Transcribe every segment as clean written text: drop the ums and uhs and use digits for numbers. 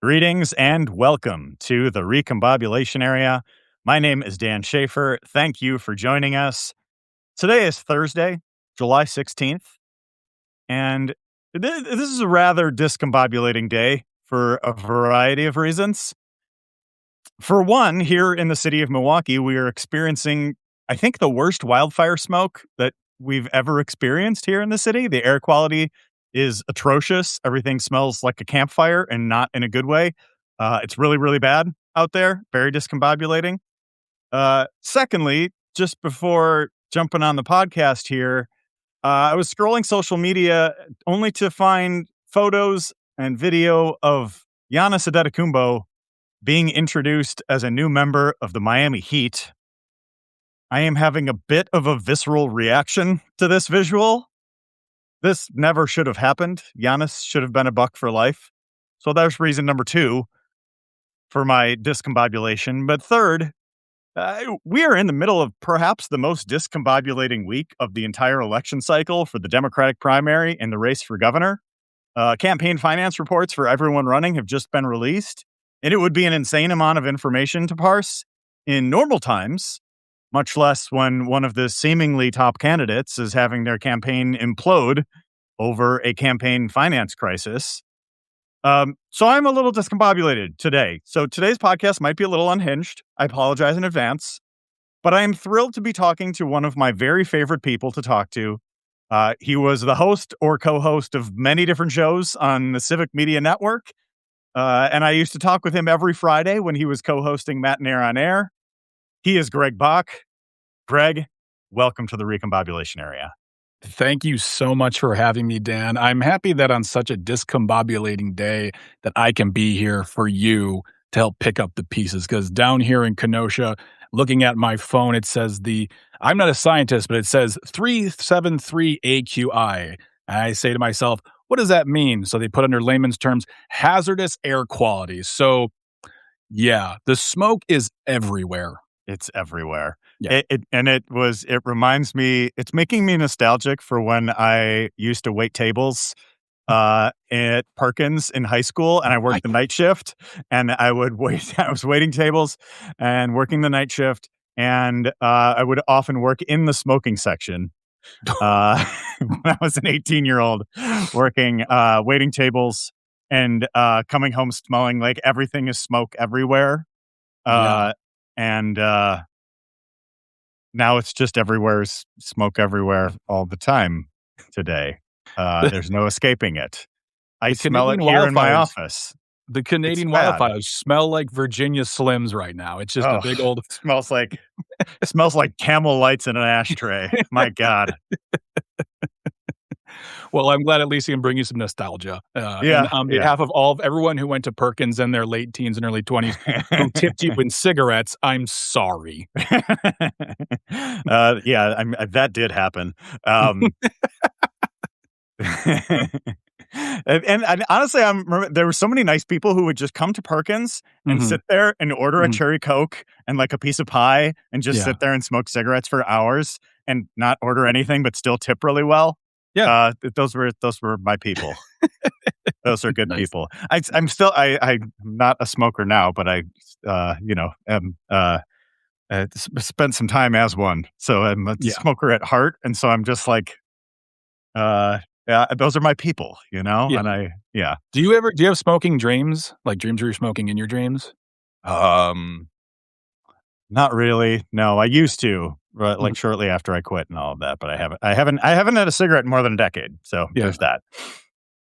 Greetings and welcome to the recombobulation area. My name is Dan Schaefer. Thank you for joining us. Today is Thursday, July 16th, and this is a rather discombobulating day for a variety of reasons. For one, here in the city of Milwaukee, we are experiencing, I think, the worst wildfire smoke that we've ever experienced here in the city. The air quality is atrocious. Everything smells like a campfire and not in a good way. It's really, really bad out there, very discombobulating. Secondly, just before jumping on the podcast here, I was scrolling social media only to find photos and video of Giannis Antetokounmpo being introduced as a new member of the Miami Heat. I am having a bit of a visceral reaction to this visual. This never should have happened. Giannis should have been a Buck for life. So there's reason number two for my discombobulation. But third, we are in the middle of perhaps the most discombobulating week of the entire election cycle for the Democratic primary and the race for governor. Campaign finance reports for everyone running have just been released, and it would be an insane amount of information to parse in normal times, much less when one of the seemingly top candidates is having their campaign implode over a campaign finance crisis. So I'm a little discombobulated today. So today's podcast might be a little unhinged. I apologize in advance, but I am thrilled to be talking to one of my very favorite people to talk to. He was the host or co-host of many different shows on the Civic Media network. And I used to talk with him every Friday when he was co-hosting Matenaer On Air. He is Greg Bach. Greg, welcome to the recombobulation area. Thank you so much for having me, Dan. I'm happy that on such a discombobulating day that I can be here for you to help pick up the pieces. Because down here in Kenosha, looking at my phone, it says I'm not a scientist, but it says 373 AQI. And I say to myself, what does that mean? So they put under layman's terms, hazardous air quality. So yeah, the smoke is everywhere. It's everywhere. Yeah. It reminds me, it's making me nostalgic for when I used to wait tables at Perkins in high school, and I worked the night shift, and I was waiting tables and working the night shift, and I would often work in the smoking section. When I was an 18-year-old working, waiting tables and coming home smelling like everything is smoke everywhere. And now it's just everywhere's smoke everywhere all the time today. There's no escaping it. I smell it here in my office. The Canadian wildfires smell like Virginia Slims right now. It's just a big old... smells like Camel Lights in an ashtray. My God. Well, I'm glad at least he can bring you some nostalgia. And on behalf of everyone who went to Perkins in their late teens and early 20s who tipped you in cigarettes, I'm sorry. That did happen. And honestly, there were so many nice people who would just come to Perkins and sit there and order a cherry Coke and like a piece of pie and just sit there and smoke cigarettes for hours and not order anything but still tip really well. Yeah, those were my people. Those are good people. I'm not a smoker now, but I spent some time as one. So I'm a smoker at heart, and so I'm just like, those are my people, you know. Yeah. And Do you have smoking dreams? Like dreams where you're smoking in your dreams? Not really. No, I used to. Like shortly after I quit and all of that, but I haven't had a cigarette in more than a decade. So there's that.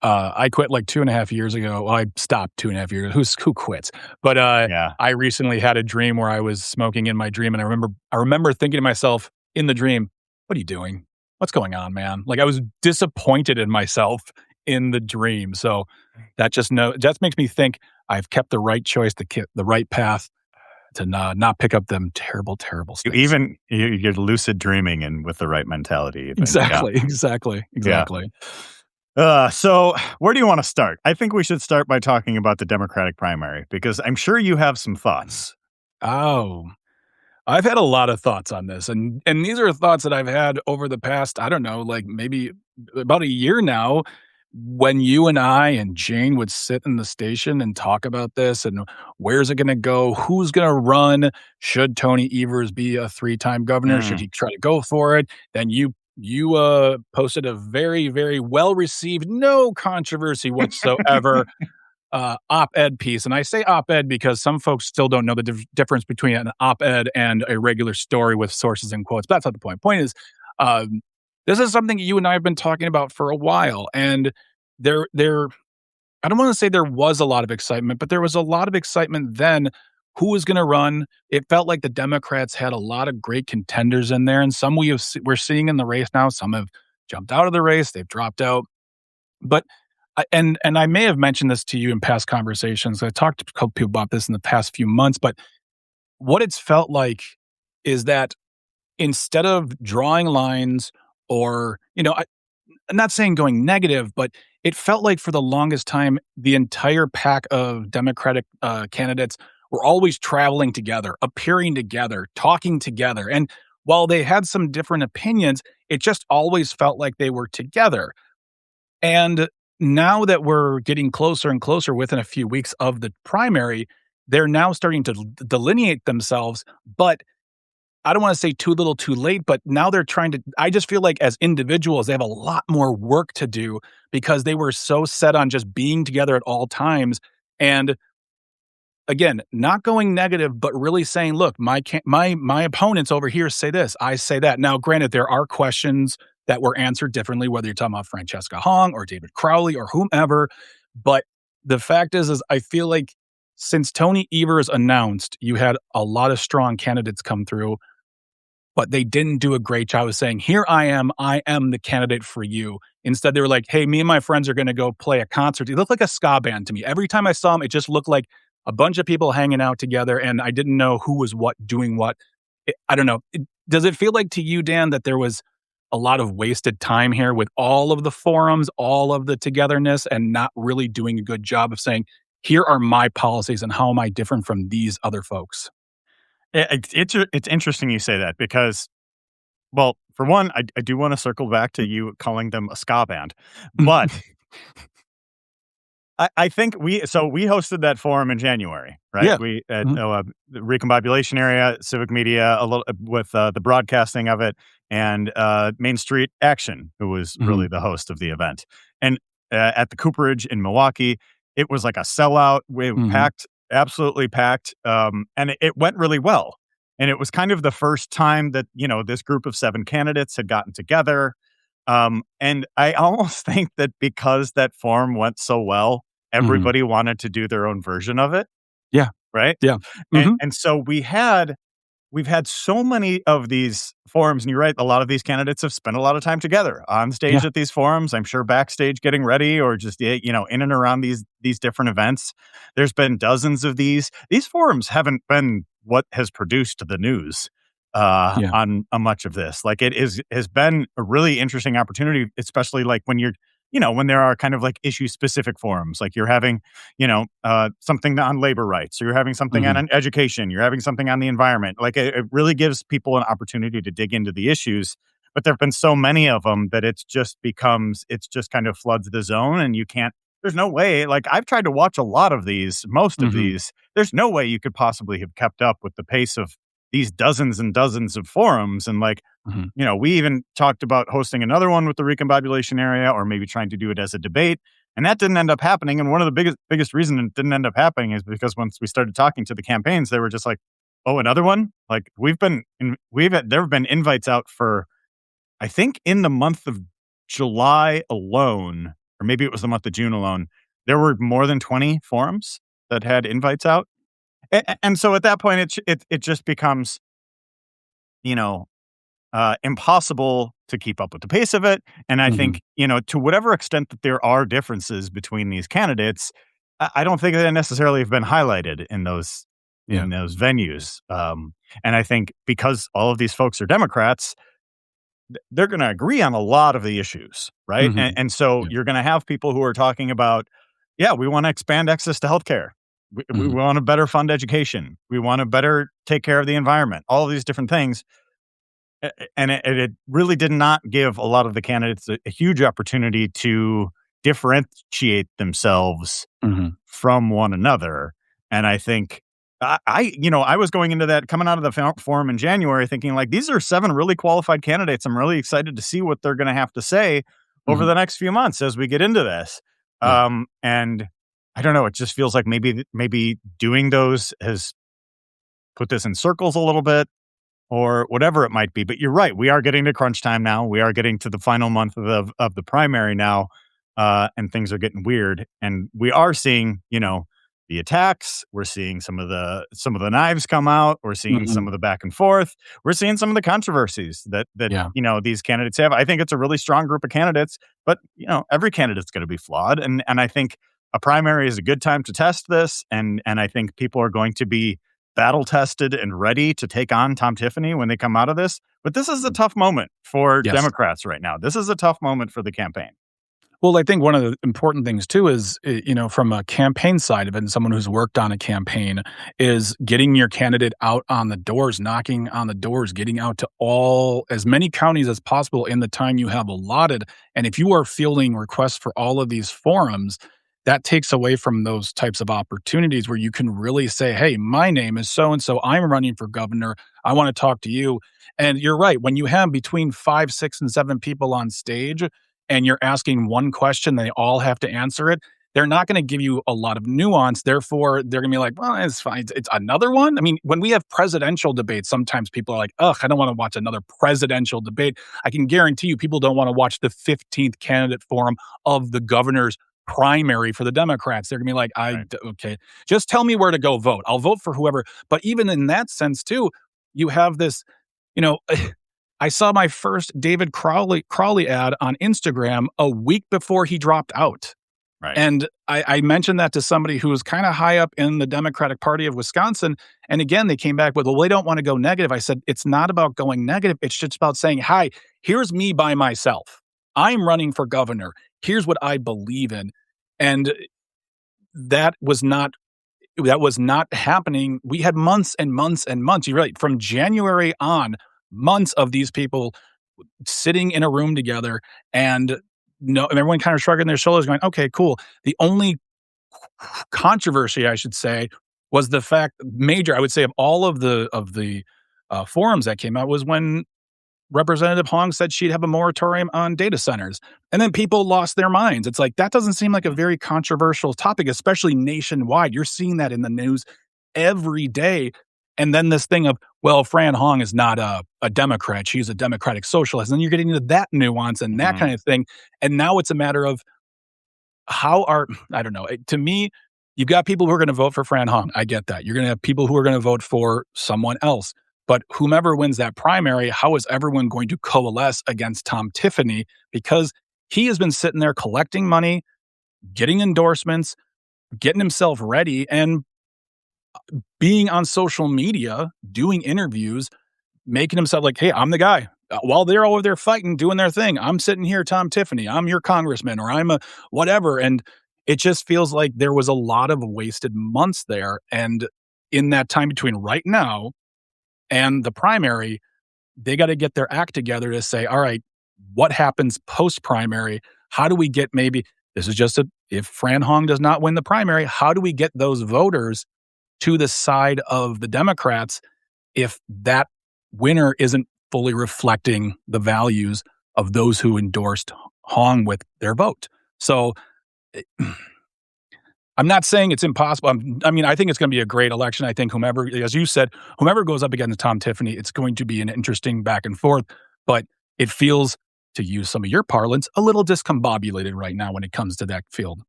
I quit like 2.5 years ago. Well, I stopped 2.5 years. Who quits? But I recently had a dream where I was smoking in my dream, and I remember thinking to myself in the dream, "What are you doing? What's going on, man?" Like I was disappointed in myself in the dream. So that just makes me think I've kept the right choice, the right path. To not pick up them terrible sticks. You're lucid dreaming and with the right mentality. Exactly. So where do you want to start? I think we should start by talking about the Democratic primary, because I'm sure you have some thoughts. Oh, I've had a lot of thoughts on this, and these are thoughts that I've had over the past, I don't know, like maybe about a year now, when you and I and Jane would sit in the station and talk about this and where's it gonna go, who's gonna run, should Tony Evers be a three-time governor, should Mm. he try to go for it? Then you posted a very, very well-received, no controversy whatsoever, op-ed piece, and I say op-ed because some folks still don't know the difference between an op-ed and a regular story with sources and quotes, but that's not the point. Point is, um, this is something you and I have been talking about for a while, and there I don't wanna say there was a lot of excitement, but there was a lot of excitement then. Who was gonna run? It felt like the Democrats had a lot of great contenders in there, and some we're seeing in the race now, some have jumped out of the race, they've dropped out. But and I may have mentioned this to you in past conversations. I talked to a couple people about this in the past few months, but what it's felt like is that instead of drawing lines or, I'm not saying going negative, but it felt like for the longest time, the entire pack of Democratic candidates were always traveling together, appearing together, talking together. And while they had some different opinions, it just always felt like they were together. And now that we're getting closer and closer within a few weeks of the primary, they're now starting to delineate themselves. But I don't want to say too little too late, but now they're trying to. I just feel like as individuals, they have a lot more work to do because they were so set on just being together at all times. And again, not going negative, but really saying, "Look, my opponents over here say this, I say that." Now, granted, there are questions that were answered differently, whether you're talking about Francesca Hong or David Crowley or whomever. But the fact is I feel like since Tony Evers announced, you had a lot of strong candidates come through, but they didn't do a great job of saying, "Here I am the candidate for you." Instead, they were like, "Hey, me and my friends are gonna go play a concert." It looked like a ska band to me. Every time I saw them, it just looked like a bunch of people hanging out together, and I didn't know who was what doing what. I don't know. Does it feel like to you, Dan, that there was a lot of wasted time here with all of the forums, all of the togetherness, and not really doing a good job of saying, "Here are my policies, and how am I different from these other folks?" It's interesting you say that because, well, for one, I do want to circle back to you calling them a ska band, but I think we hosted that forum in January, right? Yeah. We at Mhm. the recombobulation area, Civic Media, a little with the broadcasting of it, and Main Street Action, who was really Mhm. the host of the event, and at the Cooperage in Milwaukee, it was like a sellout. We Mhm. packed, absolutely packed, and it went really well. And it was kind of the first time that this group of 7 candidates had gotten together. And I almost think that because that forum went so well, Mhm. everybody wanted to do their own version of it, Yeah. right? Yeah. And Mhm. and so we've had so many of these forums, and you're right, a lot of these candidates have spent a lot of time together on stage Yeah. at these forums. I'm sure backstage getting ready or just in and around these different events. There's been dozens of these. These forums haven't been what has produced the news Yeah. on much of this. Like it has been a really interesting opportunity, especially like when when there are kind of like issue specific forums, like you're having something on labor rights, or you're having something Mhm. on education, you're having something on the environment. Like it really gives people an opportunity to dig into the issues. But there have been so many of them that it's just kind of floods the zone, and you can't. There's no way. Like I've tried to watch a lot of these, most of Mhm. these. There's no way you could possibly have kept up with the pace of these dozens and dozens of forums. And like, Mhm. we even talked about hosting another one with the recombobulation area, or maybe trying to do it as a debate. And that didn't end up happening. And one of the biggest reason it didn't end up happening is because once we started talking to the campaigns, they were just like, "Oh, another one?" Like there have been invites out for, I think, in the month of July alone, or maybe it was the month of June alone, there were more than 20 forums that had invites out. And so at that point, it just becomes, you know, impossible to keep up with the pace of it. And I Mhm. think, to whatever extent that there are differences between these candidates, I don't think they necessarily have been highlighted Yeah. in those venues. And I think because all of these folks are Democrats, they're going to agree on a lot of the issues, right? And, Mhm. and so Yeah. you're going to have people who are talking about, yeah, we want to expand access to healthcare. We Mhm. want to better fund education. We want to better take care of the environment. All of these different things. And it really did not give a lot of the candidates a huge opportunity to differentiate themselves Mhm. from one another. And I think I was going into that coming out of the forum in January thinking like, these are 7 really qualified candidates. I'm really excited to see what they're going to have to say over Mhm. the next few months as we get into this. Yeah. And I don't know, it just feels like maybe doing those has put this in circles a little bit or whatever it might be. But you're right. We are getting to crunch time now. We are getting to the final month of the primary now, and things are getting weird. And we are seeing, the attacks. We're seeing some of the knives come out. We're seeing some Mhm. of the back and forth. We're seeing some of the controversies that Yeah. these candidates have. I think it's a really strong group of candidates, but every candidate's going to be flawed. And I think a primary is a good time to test this. And I think people are going to be battle tested and ready to take on Tom Tiffany when they come out of this. But this is a tough moment for Yes. Democrats right now. This is a tough moment for the campaign. Well, I think one of the important things too is, from a campaign side of it and someone who's worked on a campaign is getting your candidate out on the doors, knocking on the doors, getting out to as many counties as possible in the time you have allotted. And if you are fielding requests for all of these forums, that takes away from those types of opportunities where you can really say, hey, my name is so and so. I'm running for governor. I want to talk to you. And you're right. When you have between 5, 6, and 7 people on stage, and you're asking one question, they all have to answer it, they're not going to give you a lot of nuance. Therefore, they're going to be like, well, it's fine. It's another one. I mean, when we have presidential debates, sometimes people are like, ugh, I don't want to watch another presidential debate. I can guarantee you people don't want to watch the 15th candidate forum of the governor's primary for the Democrats. They're going to be like, Right. okay, just tell me where to go vote. I'll vote for whoever. But even in that sense, too, you have this, you know, I saw my first David Crowley ad on Instagram a week before he dropped out. Right. And I mentioned that to somebody who was kind of high up in the Democratic Party of Wisconsin. And again, they came back with, well, they don't want to go negative. I said, it's not about going negative. It's just about saying, hi, here's me by myself. I'm running for governor. Here's what I believe in. And that was not happening. We had months and months and months. You're right. From January on, months of these people sitting in a room together and and everyone kind of shrugging their shoulders, going, okay, cool. The only controversy, I should say, was the fact I would say, of all of the forums that came out was when Representative Hong said she'd have a moratorium on data centers. And then people lost their minds. It's like, that doesn't seem like a very controversial topic, especially nationwide. You're seeing that in the news every day. And then this thing of, well, Fran Hong is not a Democrat. She's a Democratic socialist. And you're getting into that nuance and that Mhm. kind of thing. And now it's a matter of I don't know. To me, you've got people who are going to vote for Fran Hong. I get that. You're going to have people who are going to vote for someone else. But whomever wins that primary, how is everyone going to coalesce against Tom Tiffany? Because he has been sitting there collecting money, getting endorsements, getting himself ready, and being on social media, doing interviews, making himself like, hey, I'm the guy. While they're all over there fighting, doing their thing, I'm sitting here, Tom Tiffany, I'm your congressman, or I'm a whatever. And it just feels like there was a lot of wasted months there. And in that time between right now and the primary, they got to get their act together to say, all right, what happens post primary? How do we get this is just if Fran Hong does not win the primary, how do we get those voters to the side of the Democrats if that winner isn't fully reflecting the values of those who endorsed Hong with their vote? So I'm not saying it's impossible. I mean, I think it's going to be a great election. I think whomever, as you said, whomever goes up against Tom Tiffany, it's going to be an interesting back and forth. But it feels, to use some of your parlance, a little discombobulated right now when it comes to that field.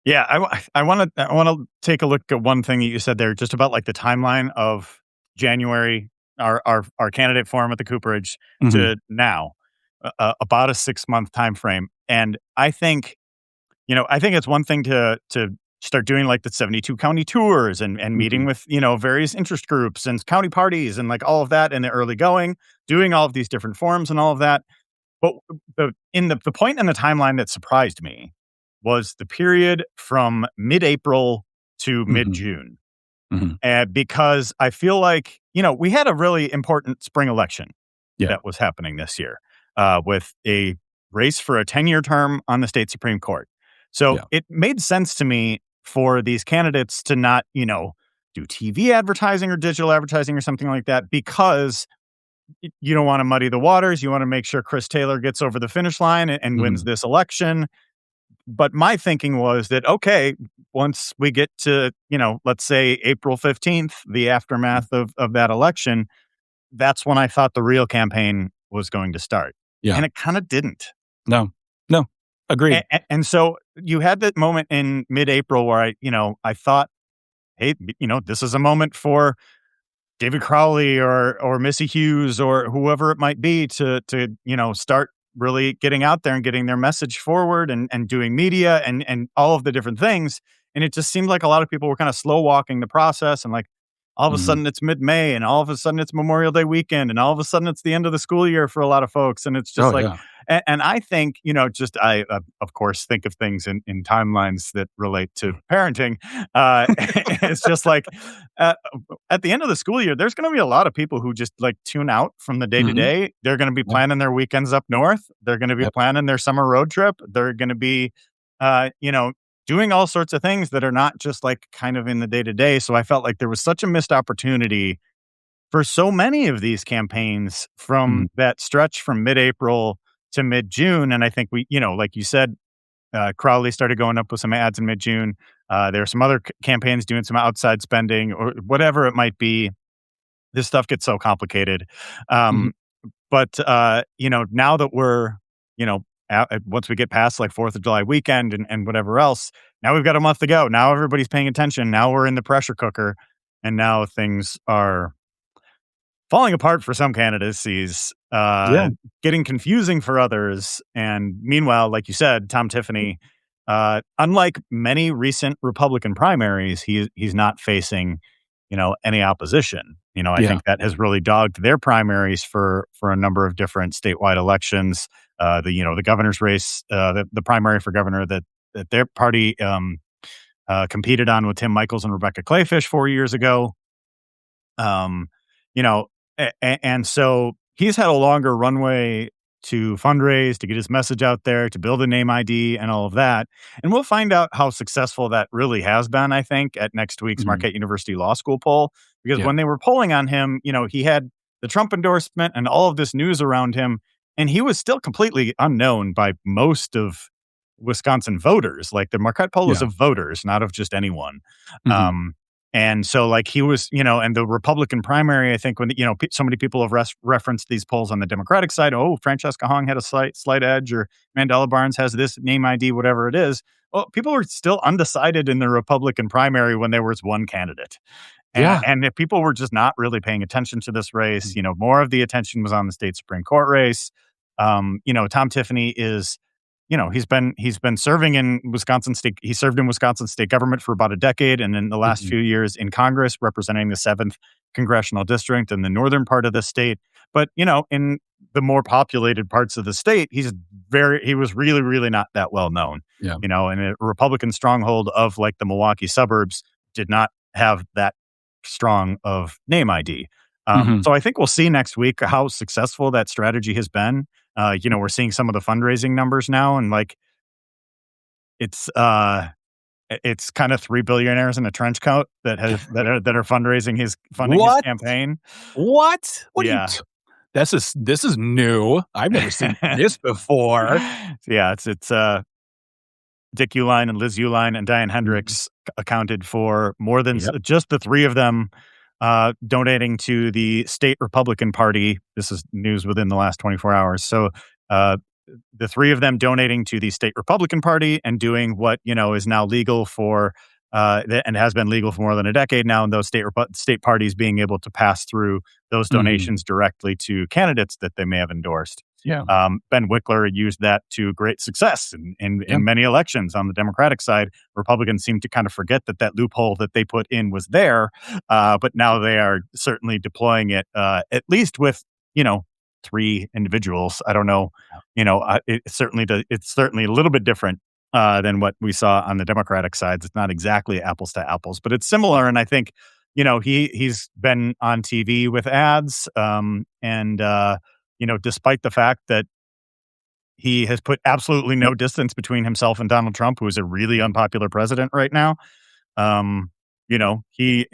Yeah, I want to take a look at one thing that you said there, just about like the timeline of January, our candidate forum at the Cooperage Mhm. to now, about a 6-month time frame. And I think it's one thing to start doing like the 72 county tours and meeting Mhm. with various interest groups and county parties and like all of that in the early going, doing all of these different forums and all of that. But the point in the timeline that surprised me was the period from mid-April to Mhm. mid-June. Mhm. Because I feel like, we had a really important spring election Yeah. that was happening this year with a race for a 10-year term on the state Supreme Court. So Yeah. it made sense to me for these candidates to not, do TV advertising or digital advertising or something like that, because you don't want to muddy the waters. You want to make sure Chris Taylor gets over the finish line and wins Mhm. this election. But my thinking was that, okay, once we get to, let's say April 15th, the aftermath of that election, that's when I thought the real campaign was going to start. Yeah. And it kind of didn't. No. No. Agreed. And so you had that moment in mid-April where I thought, hey, this is a moment for David Crowley or Missy Hughes or whoever it might be to start really getting out there and getting their message forward and doing media and all of the different things. And it just seemed like a lot of people were kind of slow walking the process, and like all of a Mhm. sudden it's mid-May, and all of a sudden it's Memorial Day weekend, and all of a sudden it's the end of the school year for a lot of folks. And it's just Oh, like, yeah. and I think, just I of course think of things in timelines that relate to parenting. It's just like, uh, at the end of the school year, there's going to be a lot of people who just like tune out from the day to Mhm. day. They're going to be Yep. planning their weekends up north. They're going to be Yep. planning their summer road trip. They're going to be, uh, you know, doing all sorts of things that are not just like kind of in the day to day. So I felt like there was such a missed opportunity for so many of these campaigns from Mhm. that stretch from mid-April to mid-June. And I think like you said, Crowley started going up with some ads in mid-June. There are some other campaigns doing some outside spending or whatever it might be. This stuff gets so complicated. Mhm. Um, but now that we're, once we get past like 4th of July weekend and whatever else, now we've got a month to go. Now everybody's paying attention. Now we're in the pressure cooker, and now things are falling apart for some candidacies, Yeah. getting confusing for others. And meanwhile, like you said, Tom Tiffany, unlike many recent Republican primaries, he's not facing, any opposition. I Yeah. think that has really dogged their primaries for a number of different statewide elections. The governor's race, the primary for governor that their party competed on with Tim Michaels and Rebecca Clayfish 4 years ago. Um, you know, and so he's had a longer runway to fundraise, to get his message out there, to build a name ID and all of that. And we'll find out how successful that really has been, I think, at next week's Mhm. Marquette University Law School poll. Because Yeah. when they were polling on him, he had the Trump endorsement and all of this news around him, and he was still completely unknown by most of Wisconsin voters. Like the Marquette poll is Yeah. of voters, not of just anyone. Mhm. Um, and so, like, he was, and the Republican primary, I think when, so many people have referenced these polls on the Democratic side. Oh, Francesca Hong had a slight edge, or Mandela Barnes has this name ID, whatever it is. Well, people were still undecided in the Republican primary when there was one candidate. Yeah. And if people were just not really paying attention to this race, Mm. more of the attention was on the state Supreme Court race. Tom Tiffany is, he's been serving in Wisconsin state. He served in Wisconsin state government for about a decade, and in the last Mhm. few years in Congress, representing the 7th congressional district in the northern part of the state. But in the more populated parts of the state, he was really, really not that well known. Yeah. And a Republican stronghold of like the Milwaukee suburbs did not have that strong of name ID. Mhm. So I think we'll see next week how successful that strategy has been. We're seeing some of the fundraising numbers now, and like it's it's kind of three billionaires in a trench coat that are funding his What? campaign. What? What are you Yeah. t This is new. I've never seen this before. Yeah, it's Dick Uihlein and Liz Uihlein and Diane Mhm. Hendricks accounted for more than Yep. just the three of them donating to the state Republican Party. This is news within the last 24 hours. So uh, the three of them donating to the state Republican Party and doing what is now legal for and has been legal for more than a decade now, and those state parties being able to pass through those Mhm. donations directly to candidates that they may have endorsed. Yeah. Ben Wickler used that to great success Yeah. in many elections on the Democratic side. Republicans seem to kind of forget that loophole that they put in was there, but now they are certainly deploying it, at least with, three individuals. I don't know, it's certainly a little bit different than what we saw on the Democratic sides. It's not exactly apples to apples, but it's similar. And I think, he's been on TV with ads, and despite the fact that He has put absolutely no distance between himself and Donald Trump, who is a really unpopular president right now. Um, he's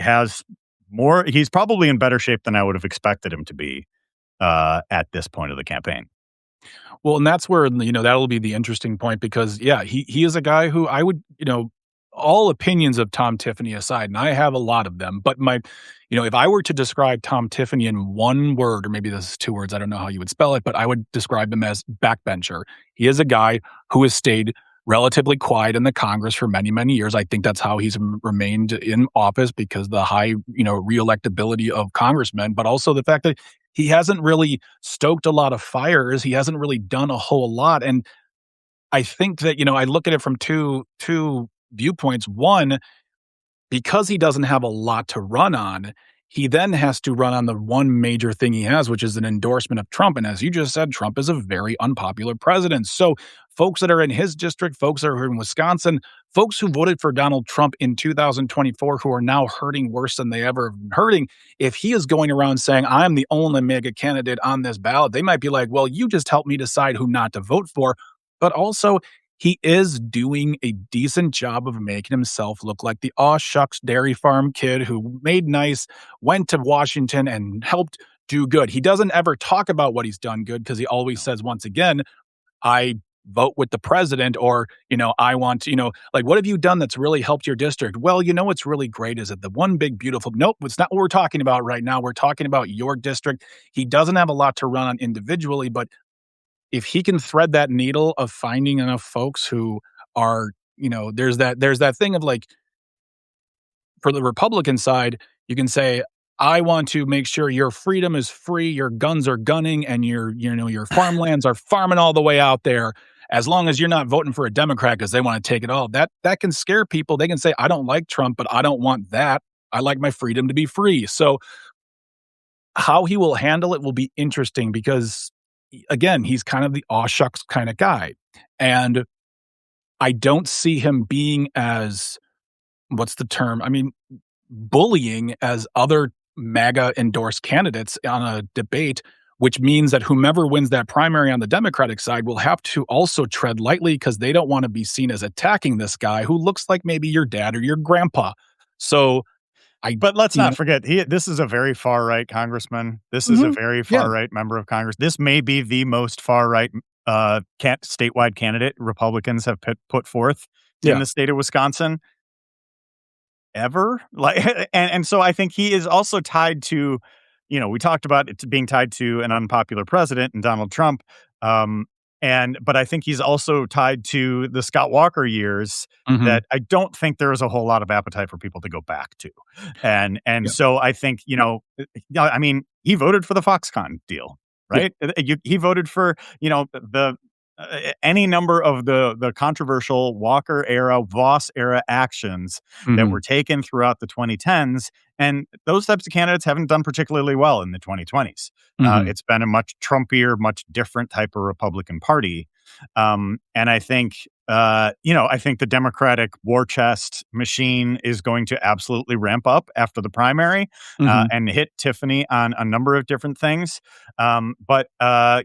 probably in better shape than I would have expected him to be at this point of the campaign. Well, and that's where, that'll be the interesting point because, yeah, he is a guy who I would, all opinions of Tom Tiffany aside, and I have a lot of them, but if I were to describe Tom Tiffany in one word, or maybe this is two words, I don't know how you would spell it, but I would describe him as backbencher. He is a guy who has stayed relatively quiet in the Congress for many, many years. I think that's how he's remained in office because the high, reelectability of congressmen, but also the fact that he hasn't really stoked a lot of fires. He hasn't really done a whole lot. And I think that, I look at it from two viewpoints. One, because he doesn't have a lot to run on, he then has to run on the one major thing he has, which is an endorsement of Trump. And as you just said, Trump is a very unpopular president. So folks that are in his district, folks that are in Wisconsin, folks who voted for Donald Trump in 2024 who are now hurting worse than they ever have been hurting, if he is going around saying, I'm the only mega candidate on this ballot, they might be like, well, you just helped me decide who not to vote for. But also, he is doing a decent job of making himself look like the aw shucks dairy farm kid who made nice, went to Washington and helped do good. He doesn't ever talk about what he's done good because he always says, once again, I vote with the president or, I want to, like, what have you done that's really helped your district? Well, what's really great is that the one big, beautiful, nope, it's not what we're talking about right now. We're talking about your district. He doesn't have a lot to run on individually, but if he can thread that needle of finding enough folks who are, there's that thing of like, for the Republican side, you can say, I want to make sure your freedom is free, your guns are gunning, and your farmlands are farming all the way out there. As long as you're not voting for a Democrat because they want to take it all. That can scare people. They can say, I don't like Trump, but I don't want that. I like my freedom to be free. So how he will handle it will be interesting because, again, he's kind of the aw shucks kind of guy. And I don't see him being as, what's the term? I mean, bullying as other MAGA endorsed candidates on a debate, which means that whomever wins that primary on the Democratic side will have to also tread lightly because they don't want to be seen as attacking this guy who looks like maybe your dad or your grandpa. So But let's not forget, this is a very far-right congressman. This is a very far-right member of Congress. This may be the most far-right statewide candidate Republicans have put forth in the state of Wisconsin ever. And so I think he is also tied to, we talked about it being tied to an unpopular president and Donald Trump. But I think he's also tied to the Scott Walker years that I don't think there is a whole lot of appetite for people to go back to. So I think, he voted for the Foxconn deal, right? He voted for, any number of the controversial Walker era, Voss era actions that were taken throughout the 2010s. And those types of candidates haven't done particularly well in the 2020s. It's been a much Trumpier, much different type of Republican Party. And I think, I think the Democratic war chest machine is going to absolutely ramp up after the primary and hit Tiffany on a number of different things. But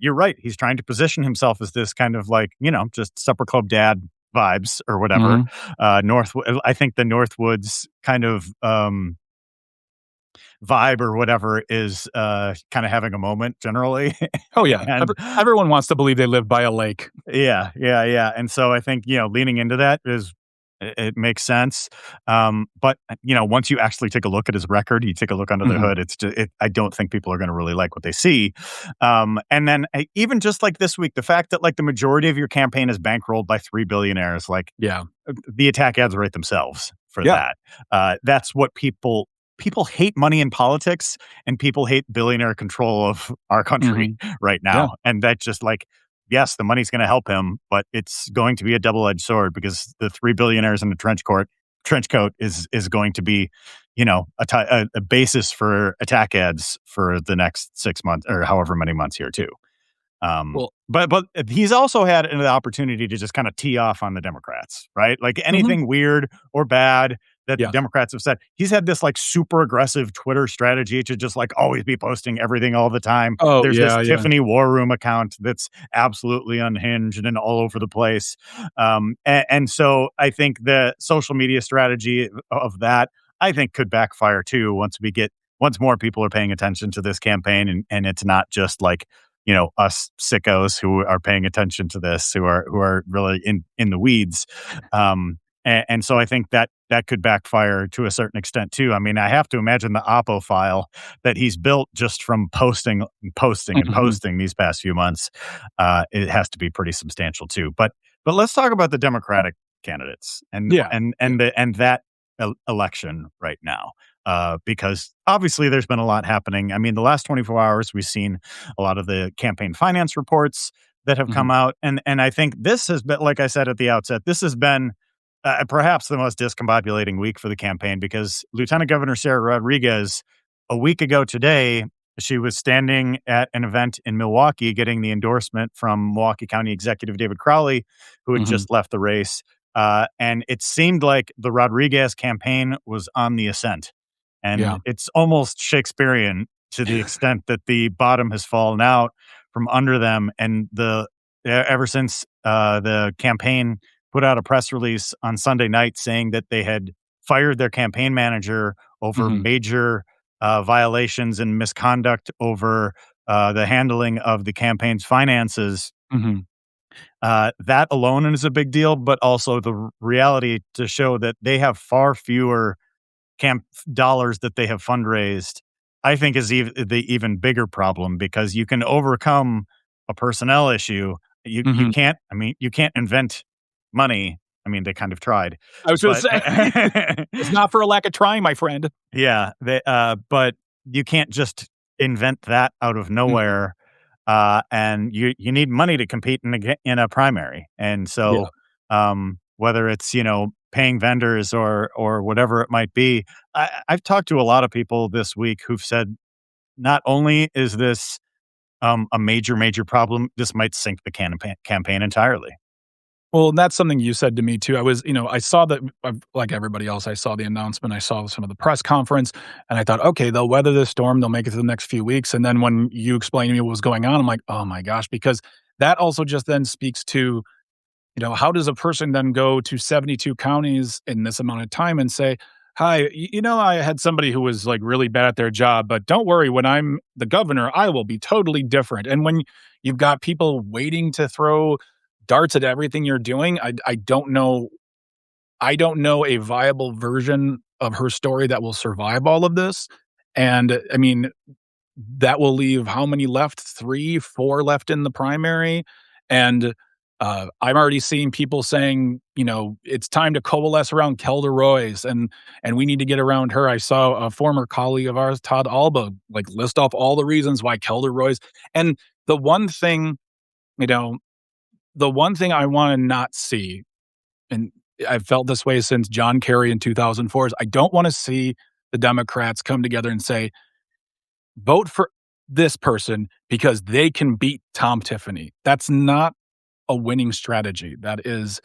you're right. He's trying to position himself as this kind of like, just supper club dad vibes or whatever. I think the Northwoods kind of vibe or whatever is kind of having a moment generally. Oh, yeah. And everyone wants to believe they live by a lake. Yeah. And so I think, leaning into that it makes sense. But, once you actually take a look at his record, you take a look under the hood, I don't think people are going to really like what they see. And then even just like this week, the fact that like the majority of your campaign is bankrolled by 3 billionaires, like the attack ads write themselves for that. That's what people hate money in politics and people hate billionaire control of our country right now. And that just like, yes, the money's going to help him, but it's going to be a double-edged sword because the 3 billionaires in the trench coat is going to be, a basis for attack ads for the next 6 months or however many months here too. But he's also had an opportunity to just kind of tee off on the Democrats, right? Like anything weird or bad that the Yes. Democrats have said. He's had this like super aggressive Twitter strategy to just like always be posting everything all the time. Oh, There's this yeah, yeah. Tiffany War Room account that's absolutely unhinged and all over the place. And so I think the social media strategy of that, I think, could backfire too once more people are paying attention to this campaign, and it's not just like, us sickos who are paying attention to this, who are really in the weeds. And so I think that could backfire to a certain extent too. I mean, I have to imagine the Oppo file that he's built just from posting and posting and Mhm. posting these past few months. It has to be pretty substantial too. But let's talk about the Democratic candidates and Yeah, and yeah. and the, and that election right now. Because obviously there's been a lot happening. I mean, the last 24 hours, we've seen a lot of the campaign finance reports that have come Mhm, out. And I think this has been, like I said at the outset, this has been perhaps the most discombobulating week for the campaign, because Lieutenant Governor Sarah Rodriguez, a week ago today, she was standing at an event in Milwaukee getting the endorsement from Milwaukee County Executive David Crowley, who had mhm. just left the race. And it seemed like the Rodriguez campaign was on the ascent. And Yeah. it's almost Shakespearean to the extent that the bottom has fallen out from under them. And ever since the campaign put out a press release on Sunday night saying that they had fired their campaign manager over Mhm, major violations and misconduct over the handling of the campaign's finances. mhm, That alone is a big deal, but also the reality to show that they have far fewer camp dollars that they have fundraised, I think, is the even bigger problem, because you can overcome a personnel issue. You mhm. can't. I mean, you can't invent money. I mean, they kind of tried, I was gonna but say, it's not for a lack of trying, my friend. yeah, but you can't just invent that out of Mhm. nowhere. And you need money to compete in a primary, and Yeah. so whether it's paying vendors or whatever it might be, I've talked to a lot of people this week who've said not only is this a major problem, this might sink the campaign entirely. Well, and that's something you said to me too. I saw that, like everybody else, I saw the announcement, I saw some of the press conference, and I thought, okay, they'll weather this storm, they'll make it to the next few weeks. And then when you explained to me what was going on, I'm like, oh my gosh, because that also just then speaks to, how does a person then go to 72 counties in this amount of time and say, hi, I had somebody who was like really bad at their job, but don't worry, when I'm the governor, I will be totally different. And when you've got people waiting to throw darts at everything you're doing, I don't know a viable version of her story that will survive all of this. And I mean, that will leave how many left? 3, 4 left in the primary, and, I'm already seeing people saying, "It's time to coalesce around Kelda Roys, and we need to get around her." I saw a former colleague of ours, Todd Alba, like, list off all the reasons why Kelda Roys, and the one thing, you know, the one thing I wanna not see, and I've felt this way since John Kerry in 2004, is I don't wanna see the Democrats come together and say, vote for this person because they can beat Tom Tiffany. That's not a winning strategy. That is,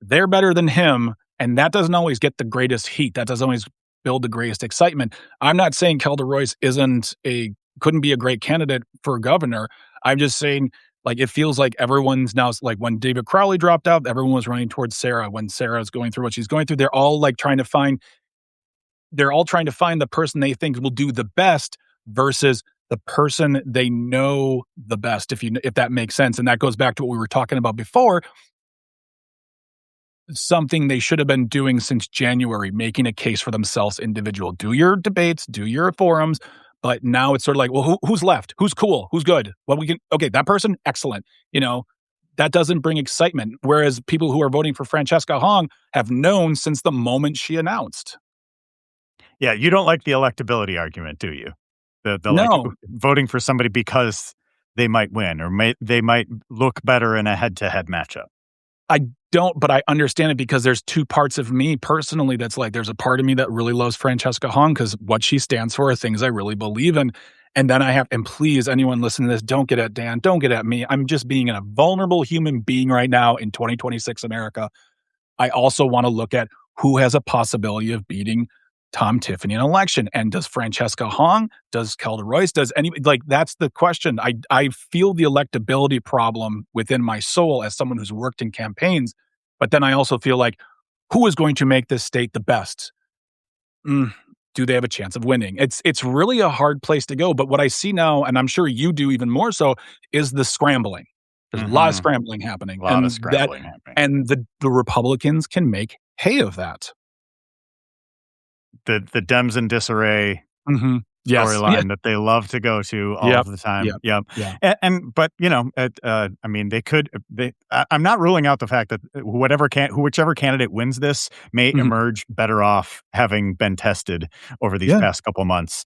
they're better than him, and that doesn't always get the greatest heat. That doesn't always build the greatest excitement. I'm not saying Kelda Royce couldn't be a great candidate for governor. I'm just saying, like, it feels like everyone's now, like, when David Crowley dropped out, everyone was running towards Sarah. When Sarah's going through what she's going through, they're all trying to find the person they think will do the best versus the person they know the best, if that makes sense. And that goes back to what we were talking about before, something they should have been doing since January, making a case for themselves individual. Do your debates, do your forums, but now it's sort of like, well, who's left? Who's cool? Who's good? Well, we can okay, that person, excellent. That doesn't bring excitement. Whereas people who are voting for Francesca Hong have known since the moment she announced. Yeah, you don't like the electability argument, do you? The like No, voting for somebody because they might win, or they might look better in a head-to-head matchup. I don't, but I understand it because there's 2 parts of me personally that's like, there's a part of me that really loves Francesca Hong because what she stands for are things I really believe in. And then and please, anyone listening to this, don't get at Dan, don't get at me. I'm just being a vulnerable human being right now in 2026 America. I also want to look at who has a possibility of beating Tom Tiffany in an election? And does Francesca Hong, does Kelda Royce, does any, like, that's the question. I feel the electability problem within my soul as someone who's worked in campaigns, but then I also feel like, who is going to make this state the best? Mm, do they have a chance of winning? It's really a hard place to go, but what I see now, and I'm sure you do even more so, is the scrambling. There's a lot of Mhm. scrambling happening, A lot of scrambling happening. and the Republicans can make hay of that. The Dems in disarray Mhm. Yes. Yeah. storyline that they love to go to all Yep. of the time. Yep. Yep. Yeah. And but, I mean, they could I'm not ruling out the fact that whichever candidate wins this may Mhm. emerge better off having been tested over these Yeah. past couple months.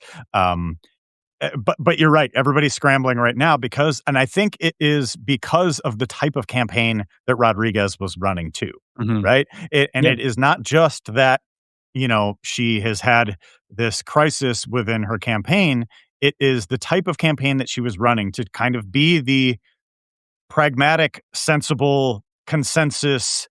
But you're right. Everybody's scrambling right now and I think it is because of the type of campaign that Rodriguez was running too, Mhm. right? Yeah. It is not just that, she has had this crisis within her campaign. It is the type of campaign that she was running to kind of be the pragmatic, sensible, consensus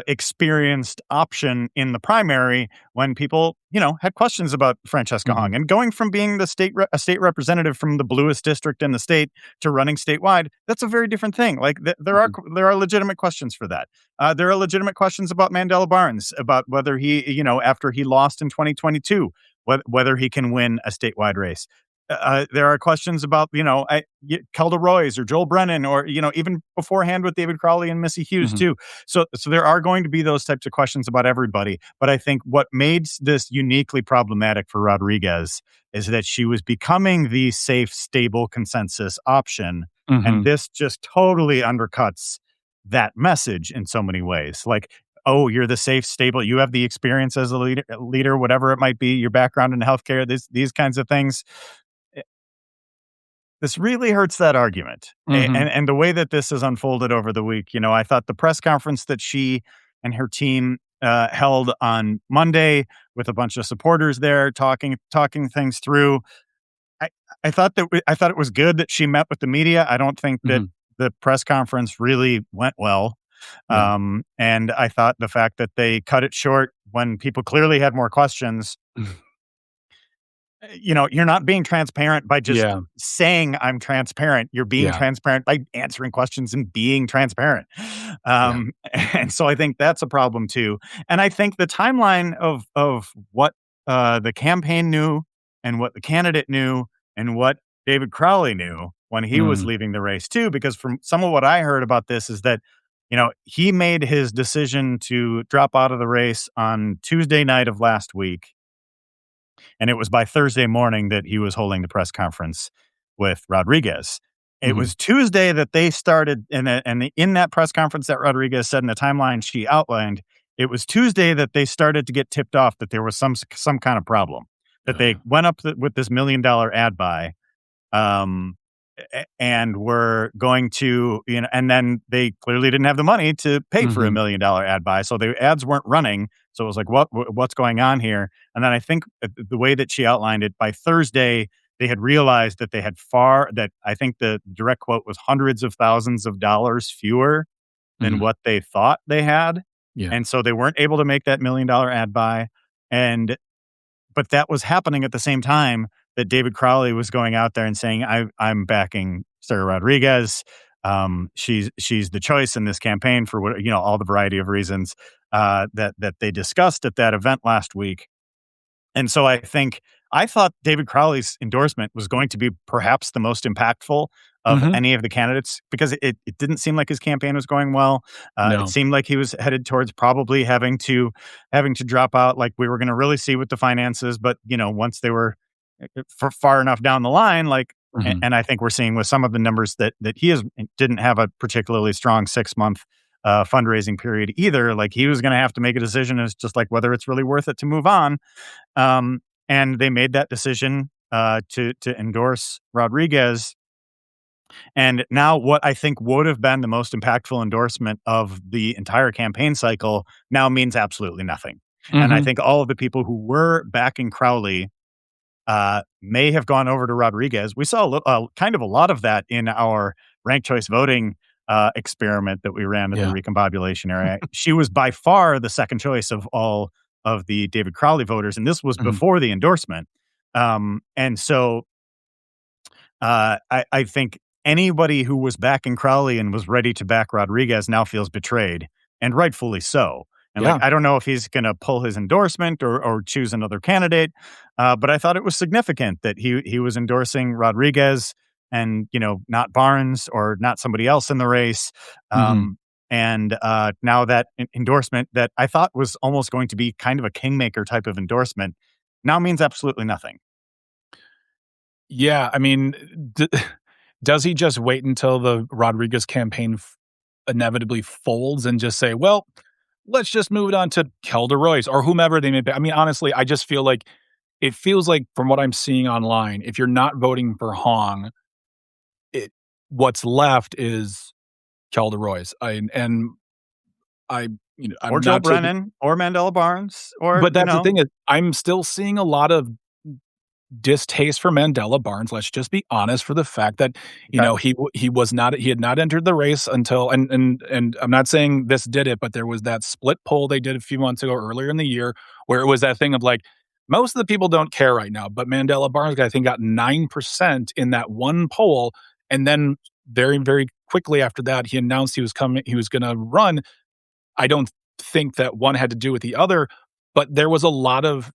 experienced option in the primary when people, had questions about Francesca Mhm. Hong. And going from being a state representative from the bluest district in the state to running statewide, that's a very different thing. Like Mhm. there are legitimate questions for that. There are legitimate questions about Mandela Barnes, about whether he, after he lost in 2022, whether he can win a statewide race. There are questions about, Kelda Royce or Joel Brennan, or, even beforehand with David Crowley and Missy Hughes Mhm. too. So there are going to be those types of questions about everybody. But I think what made this uniquely problematic for Rodriguez is that she was becoming the safe, stable consensus option. And Mhm. this just totally undercuts that message in so many ways. Like, oh, you're the safe, stable, you have the experience as a leader, whatever it might be, your background in healthcare, these kinds of things. This really hurts that argument. Mhm. And the way that this has unfolded over the week, I thought the press conference that she and her team held on Monday with a bunch of supporters there talking things through. I I thought it was good that she met with the media. I don't think that Mhm. the press conference really went well. Yeah. And I thought the fact that they cut it short when people clearly had more questions. You're not being transparent by just Yeah. saying I'm transparent. You're being Yeah. transparent by answering questions and being transparent. Yeah. And so I think that's a problem too. And I think the timeline of what the campaign knew and what the candidate knew and what David Crowley knew when he was Mm. leaving the race too, because from some of what I heard about this is that, he made his decision to drop out of the race on Tuesday night of last week, and it was by Thursday morning that he was holding the press conference with Rodriguez. It Mhm. was Tuesday that they started, in that press conference that Rodriguez said in the timeline she outlined, it was Tuesday that they started to get tipped off that there was some kind of problem. That Oh, yeah. they went up with this $1 million ad buy, um, and were going to, and then they clearly didn't have the money to pay for a Mhm. $1 million ad buy. So the ads weren't running. So it was like, what's going on here? And then I think the way that she outlined it, by Thursday, they had realized that that I think the direct quote was hundreds of thousands of dollars fewer than Mhm. what they thought they had. Yeah. And so they weren't able to make that $1 million ad buy. And but that was happening at the same time that David Crowley was going out there and saying, I'm backing Sarah Rodriguez. She's the choice in this campaign for all the variety of reasons that they discussed at that event last week. And so I thought David Crowley's endorsement was going to be perhaps the most impactful of Mhm. any of the candidates, because it didn't seem like his campaign was going well. It No. seemed like he was headed towards probably having to drop out. Like, we were going to really see with the finances, but once they were far enough down the line, like, Mhm. and I think we're seeing with some of the numbers that he didn't have a particularly strong 6 month fundraising period either. Like, he was going to have to make a decision as just like whether it's really worth it to move on. um, and they made that decision to endorse Rodriguez. And now, what I think would have been the most impactful endorsement of the entire campaign cycle now means absolutely nothing. And I Mhm. think all of the people who were backing Crowley may have gone over to Rodriguez. We saw kind of a lot of that in our ranked choice voting experiment that we ran at the Yeah. recombobulation area. She was by far the second choice of all of the David Crowley voters, and this was Mhm. before the endorsement. And so I think anybody who was backing Crowley and was ready to back Rodriguez now feels betrayed, and rightfully so. And like, Yeah. I don't know if he's going to pull his endorsement or choose another candidate, but I thought it was significant that he was endorsing Rodriguez and not Barnes or not somebody else in the race. Mhm. And now that endorsement that I thought was almost going to be kind of a kingmaker type of endorsement now means absolutely nothing. Yeah, I mean, d does he just wait until the Rodriguez campaign inevitably folds and just say, "Well, let's just move it on to Calderoy's," or whomever they may be? I mean, honestly, I just feel like it feels like from what I'm seeing online, if you're not voting for Hong, it what's left is Calderoy's. I Or I'm Joe not taking, Brennan, or Mandela Barnes, or, but that's the thing is I'm still seeing a lot of distaste for Mandela Barnes, let's just be honest, for the fact that, okay, he had not entered the race until, and I'm not saying this did it, but there was that split poll they did a few months ago earlier in the year where it was that thing of like, most of the people don't care right now, but Mandela Barnes, I think, got 9% in that one poll, and then very, very quickly after that, he announced he was gonna run. I don't think that one had to do with the other, but there was a lot of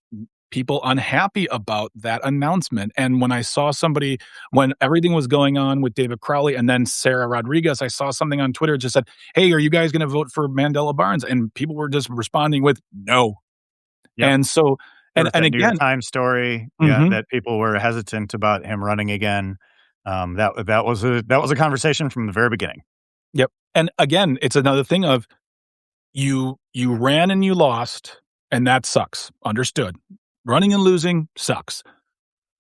people unhappy about that announcement. And when I saw somebody, when everything was going on with David Crowley and then Sarah Rodriguez, I saw something on Twitter that just said, "Hey, are you guys going to vote for Mandela Barnes?" And people were just responding with no. yep. And so, There was and that New York again, Times story, yeah, mhm, that people were hesitant about him running again. That was a conversation from the very beginning. yep. And again, it's another thing of you ran and you lost, and that sucks. Understood. Running and losing sucks.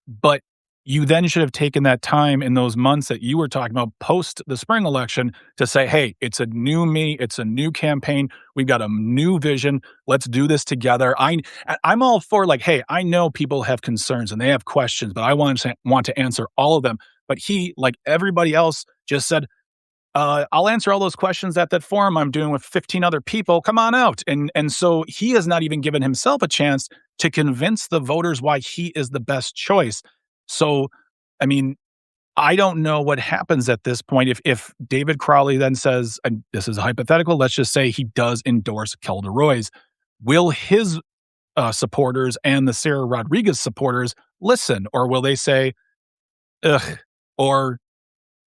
But you then should have taken that time in those months that you were talking about post the spring election to say, "Hey, it's a new me, it's a new campaign. We've got a new vision. Let's do this together." I'm all for like, "Hey, I know people have concerns and they have questions, but I want to answer all of them." But he, like everybody else, just said, I'll answer all those questions at that forum I'm doing with 15 other people. Come on out." And so he has not even given himself a chance to convince the voters why he is the best choice. So, I mean, I don't know what happens at this point if David Crowley then says, and this is hypothetical, let's just say he does endorse Calderoy's, will his supporters and the Sarah Rodriguez supporters listen, or will they say, ugh, or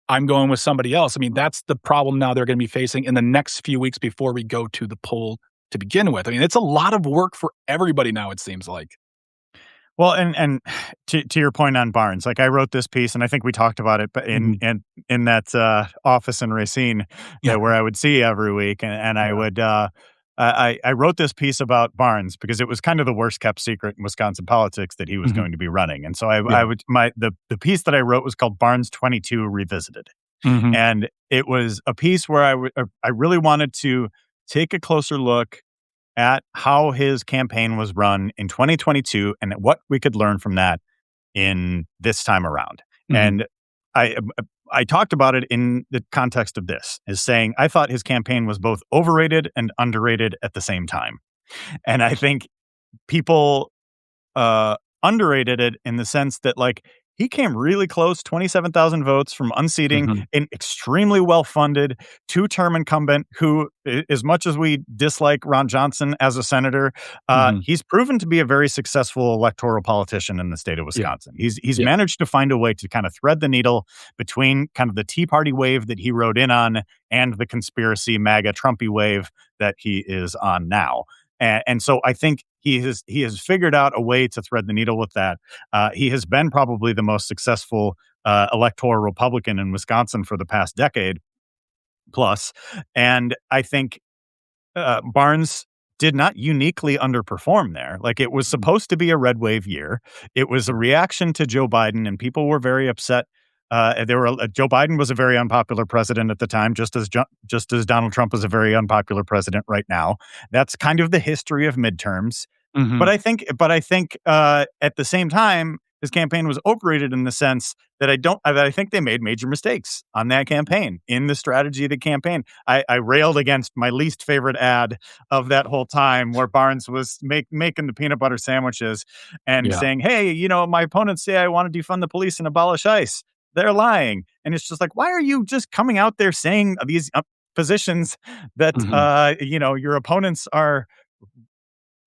I'm going with somebody else? I mean, that's the problem now they're gonna be facing in the next few weeks before we go to the poll to begin with. I mean, it's a lot of work for everybody now, it seems like. Well, and to your point on Barnes, like I wrote this piece, and I think we talked about it, but in Mhm. in that office in Racine Yeah, where I would see every week, and I yeah, would I wrote this piece about Barnes because it was kind of the worst kept secret in Wisconsin politics that he was mhm, going to be running, and so I yeah, would the piece that I wrote was called Barnes 22 Revisited, mhm, and it was a piece where I really wanted to take a closer look at how his campaign was run in 2022 and what we could learn from that in this time around. mhm, And I I talked about it in the context of this, is saying I thought his campaign was both overrated and underrated at the same time. And I think people uh, underrated it in the sense that, like, he came really close, 27,000 votes from unseating mhm, an extremely well-funded two-term incumbent who, as much as we dislike Ron Johnson as a senator, mhm. he's proven to be a very successful electoral politician in the state of Yeah, Wisconsin. He's yeah, managed to find a way to kind of thread the needle between kind of the Tea Party wave that he rode in on and the conspiracy MAGA Trumpy wave that he is on now. And so I think he has figured out a way to thread the needle with that. He has been probably the most successful electoral Republican in Wisconsin for the past decade plus, and I think Barnes did not uniquely underperform there. Like, it was mhm, supposed to be a red wave year. It was a reaction to Joe Biden, and people were very upset. Joe Biden was a very unpopular president at the time, just as Donald Trump is a very unpopular president right now. That's kind of the history of midterms. But mhm, I think at the same time, his campaign was overrated in the sense that I think they made major mistakes on that campaign in the strategy of the campaign. I railed against my least favorite ad of that whole time, where Barnes was making the peanut butter sandwiches and Yeah. saying, "Hey, my opponents say I want to defund the police and abolish ICE. They're lying." And it's just like, why are you just coming out there saying these positions that Mhm. your opponents are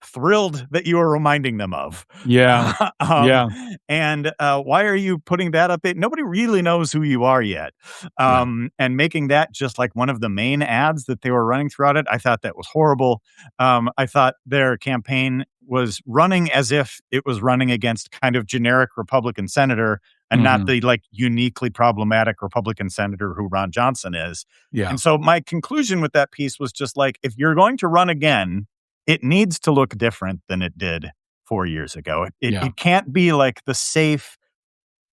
thrilled that you are reminding them of. Yeah. um, Yeah. and why are you putting that up there? Nobody really knows who you are yet. Right. And making that just like one of the main ads that they were running throughout it, I thought that was horrible. I thought their campaign was running as if it was running against kind of generic Republican senator and not Mhm. the like uniquely problematic Republican senator who Ron Johnson is. Yeah. And so my conclusion with that piece was just like, if you're going to run again, it needs to look different than it did 4 years ago. It Yeah. it can't be like the safe,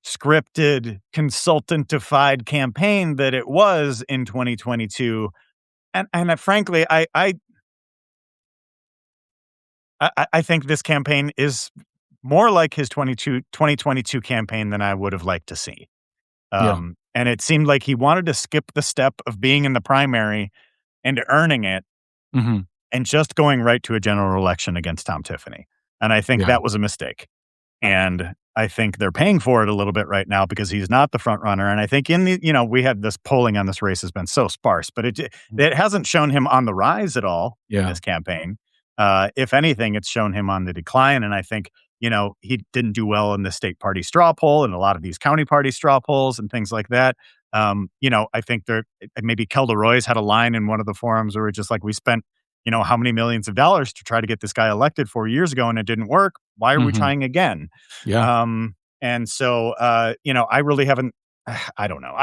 scripted, consultantified campaign that it was in 2022. And frankly, I think this campaign is more like his 2022 campaign than I would have liked to see. Yeah. And it seemed like he wanted to skip the step of being in the primary and earning it Mhm. and just going right to a general election against Tom Tiffany. And I think Yeah. that was a mistake. And I think they're paying for it a little bit right now because he's not the front runner. And I think we had this polling on this race has been so sparse, but Mm. it hasn't shown him on the rise at all in Yeah. this campaign. If anything, it's shown him on the decline. And I think, he didn't do well in the state party straw poll and a lot of these county party straw polls and things like that. I think maybe Kelda Roy's had a line in one of the forums where it's just like, we spent, how many millions of dollars to try to get this guy elected 4 years ago and it didn't work. Why are we Mhm. trying again? Yeah. And so, I really haven't. I don't know.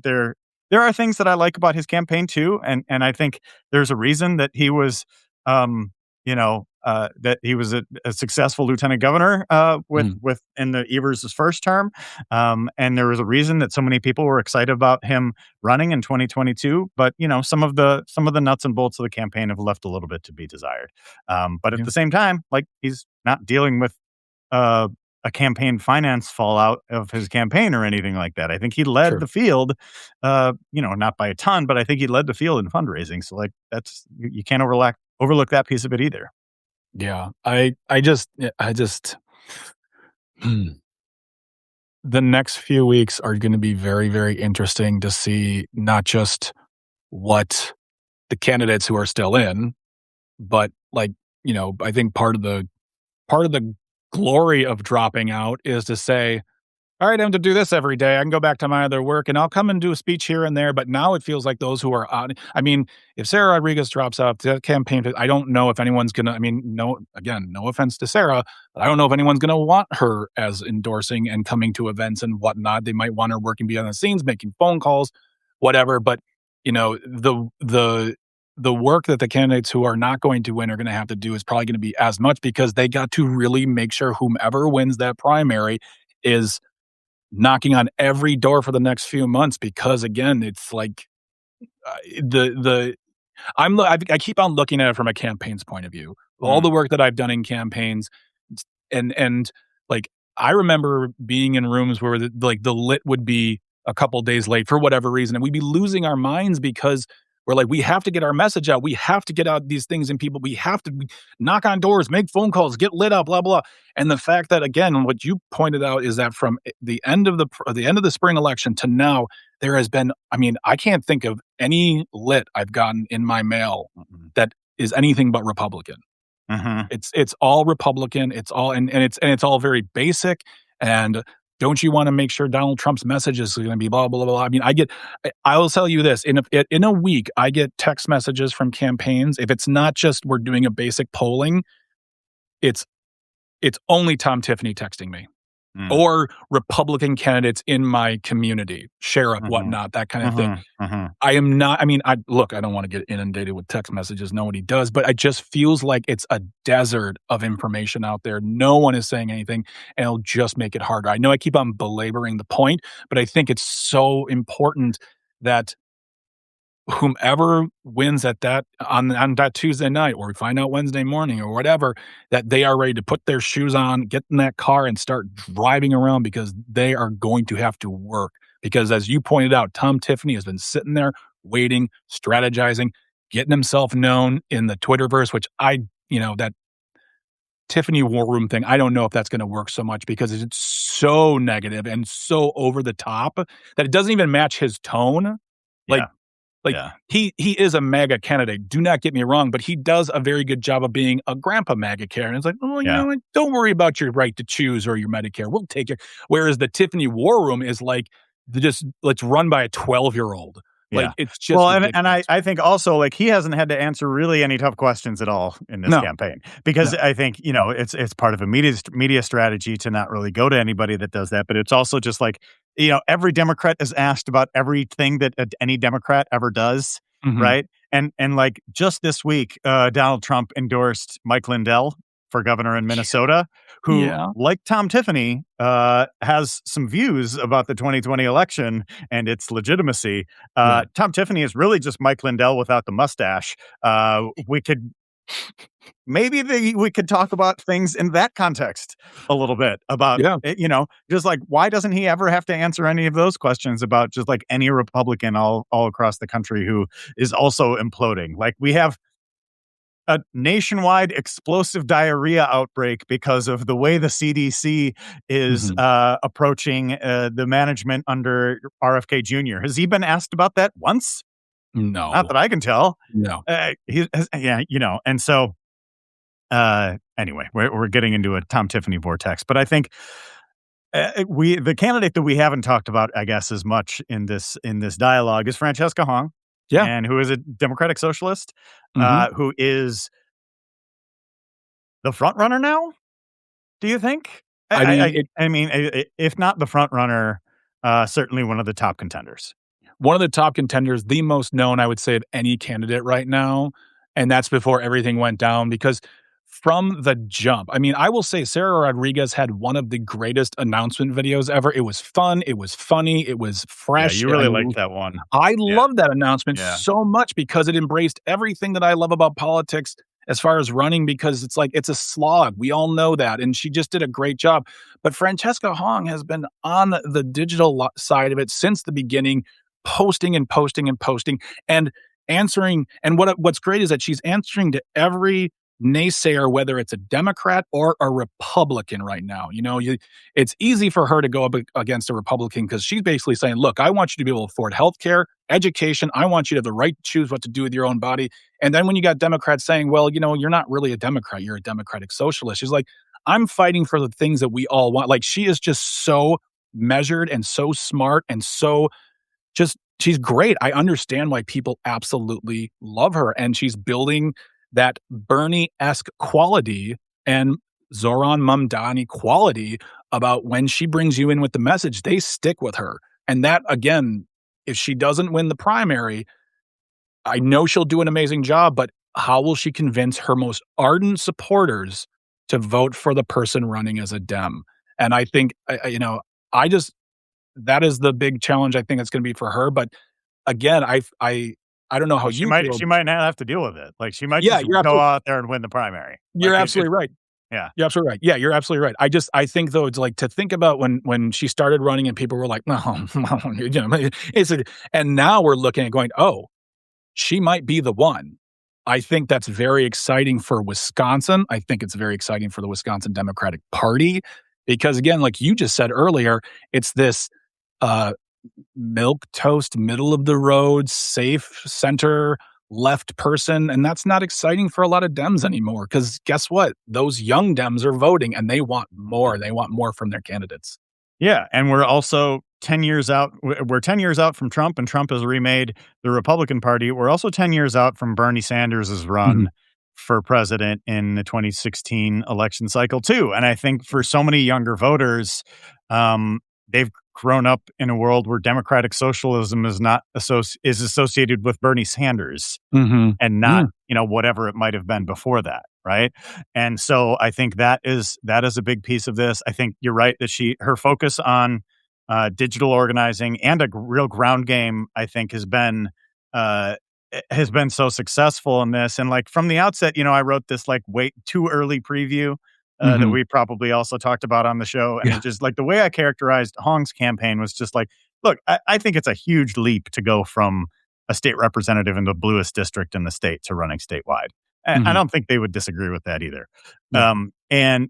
There are things that I like about his campaign too, and I think there's a reason that he was, that he was a successful lieutenant governor Mhm. with in the Evers' first term, and there was a reason that so many people were excited about him running in 2022. But some of the nuts and bolts of the campaign have left a little bit to be desired. But at Yeah. the same time, like he's not dealing with uh, a campaign finance fallout of his campaign or anything like that. I think he led True. the field, not by a ton, but I think he led the field in fundraising. So like you can't overlook that piece of it either. Yeah. I just hmm. The next few weeks are gonna be very, very interesting to see not just what the candidates who are still in, but, like, I think part of the glory of dropping out is to say, all right, I have to do this every day. I can go back to my other work and I'll come and do a speech here and there. But now it feels like those who are on, I mean, if Sarah Rodriguez drops out, the campaign, I don't know if anyone's going to, I mean, no, again, no offense to Sarah, but I don't know if anyone's going to want her as endorsing and coming to events and whatnot. They might want her working behind the scenes, making phone calls, whatever. But, the work that the candidates who are not going to win are going to have to do is probably going to be as much because they got to really make sure whomever wins that primary is knocking on every door for the next few months because again, it's like the I keep on looking at it from a campaign's point of view. All Mm, the work that I've done in campaigns, and like I remember being in rooms where the lit would be a couple days late for whatever reason, and we'd be losing our minds because we're like, we have to get our message out. We have to get out these things and people. We have to knock on doors, make phone calls, get lit up, blah blah. And the fact that again, what you pointed out is that from the end of the spring election to now, there has been. I mean, I can't think of any lit I've gotten in my mail mm, that is anything but Republican. mhm. It's all Republican. It's all and it's all very basic. And don't you want to make sure Donald Trump's message is going to be blah blah blah? I mean, I will tell you this in a week, I get text messages from campaigns. If it's not just we're doing a basic polling, it's it's only Tom Tiffany texting me Mm, or Republican candidates in my community, sheriff, mhm, whatnot, that kind of thing. mhm, mhm, I am not I mean, I don't wanna get inundated with text messages, nobody does, but it just feels like it's a desert of information out there. No one is saying anything, and it'll just make it harder. I know I keep on belaboring the point, but I think it's so important that whomever wins at that on that Tuesday night, or we find out Wednesday morning or whatever, that they are ready to put their shoes on, get in that car, and start driving around because they are going to have to work. Because as you pointed out, Tom Tiffany has been sitting there waiting, strategizing, getting himself known in the Twitterverse, which that Tiffany War Room thing, I don't know if that's gonna work so much because it's so negative and so over the top that it doesn't even match his tone. Like Yeah. like, Yeah. he is a MAGA candidate, do not get me wrong, but he does a very good job of being a grandpa MAGA candidate. It's like, "Oh, you Yeah. know what? Don't worry about your right to choose or your Medicare. We'll take it." Whereas the Tiffany War Room is like, just let's run by a 12-year-old. Like, Yeah. it's just Well, and ridiculous. I think also, like, he hasn't had to answer really any tough questions at all in this No, campaign because no. I think, it's part of a media strategy to not really go to anybody that does that, but it's also just like, every Democrat is asked about everything that any Democrat ever does, Mhm. right? And like just this week, Donald Trump endorsed Mike Lindell for governor in Minnesota, who, Yeah, like Tom Tiffany, has some views about the 2020 election and its legitimacy. right. Tom Tiffany is really just Mike Lindell without the mustache. We could we could talk about things in that context a little bit about Yeah. just like why doesn't he ever have to answer any of those questions about just like any Republican all across the country who is also imploding? Like we have a nationwide explosive diarrhea outbreak because of the way the CDC is Mhm. approaching the management under RFK Jr. Has he been asked about that once? Not No. that I can tell. No. Yeah, and so anyway, we're getting into a Tom Tiffany vortex, but I think the candidate that we haven't talked about, I guess, as much in this dialogue is Francesca Hong, Yeah. and who is a Democratic socialist, Mhm. who is the front runner now. Do you think? I mean, it I mean, if not the front runner, certainly one of the top contenders. one of the top contenders, the most known, I would say, of any candidate right now, and that's before everything went down because from the jump, I mean, I will say Sarah Rodriguez had one of the greatest announcement videos ever. It was fun, it was funny, it was Yeah, fresh. you really liked that one. I Yeah, love that announcement yeah. so much because it embraced everything that I love about politics as far as running because it's like it's a slog. We all know that. And she just did a great job. But Francesca Hong has been on the digital side of it since the beginning, posting and posting and posting and answering. And what's great is that she's answering to every naysayer, whether it's a Democrat or a Republican right now. It's easy for her to go up against a Republican because she's basically saying, look, I want you to be able to afford health care, education. I want you to have the right to choose what to do with your own body. And then when you got Democrats saying, well, you're not really a Democrat, you're a democratic socialist. She's like, I'm fighting for the things that we all want. Like she is just so measured and so smart and so just she's great. I understand why people absolutely love her, and she's building that Bernie-esque quality and Zoran Mamdani quality about when she brings you in with the message, they stick with her. And that, again, if she doesn't win the primary, I know she'll do an amazing job, but how will she convince her most ardent supporters to vote for the person running as a Dem? And I think, I just that is the big challenge I think it's gonna be for her, but again, I don't know how Well, she you might feel. she might not have to deal with it. Like she might Yeah, just go out there and win the primary. you're Like it absolutely right. yeah. You're absolutely right. Yeah, you're absolutely right. I think though, it's like to think about when she started running and people were like, "No, it's a," and now we're looking at going, "Oh, she might be the one." I think that's very exciting for Wisconsin. I think it's very exciting for the Wisconsin Democratic Party because again, like you just said earlier, it's this, uh milk toast, middle of the road, safe center left person. And that's not exciting for a lot of Dems anymore. Cause guess what? Those young Dems are voting and they want more. They want more from their candidates. Yeah, and we're also 10 years out we're 10 years out from Trump, and Trump has remade the Republican Party. We're also 10 years out from Bernie Sanders' Mhm. run for president in the 2016 election cycle too, and I think for so many younger voters, they've grown up in a world where democratic socialism is not is associated with Bernie Sanders Mhm. and not, Mm. whatever it might have been before that, right? And so I think that is a big piece of this. I think you're right that her focus on digital organizing and a real ground game, I think, has been uh, has been so successful in this. And like from the outset, I wrote this like wait too early preview that Mhm. we probably also talked about on the show. And it Yeah. just like the way I characterized Hong's campaign was just like, look, I think it's a huge leap to go from a state representative in the bluest district in the state to running statewide. I Mhm. don't think they would disagree with that either. Yeah.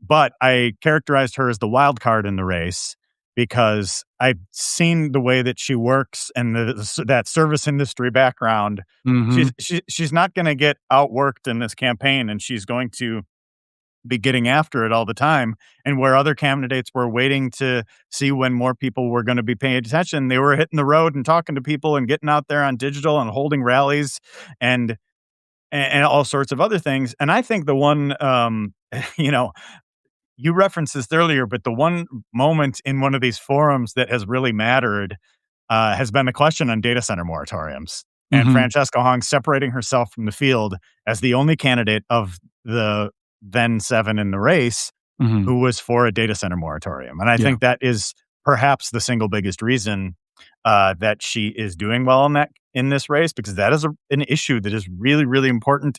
But I characterized her as the wild card in the race because I've seen the way that she works and that service industry background. Mhm. She's not going to get outworked in this campaign, and she's going to be getting after it all the time. And where other candidates were waiting to see when more people were going to be paying attention, they were hitting the road and talking to people and getting out there on digital and holding rallies and and all sorts of other things. And I think the one, you know, you referenced this earlier, but the one moment in one of these forums that has really mattered has been the question on data center moratoriums and Mhm. Francesca Hong separating herself from the field as the only candidate of the then seven in the race Mhm. who was for a data center moratorium. And I Yeah. think that is perhaps the single biggest reason that she is doing well in this race because that is an issue that is really, really important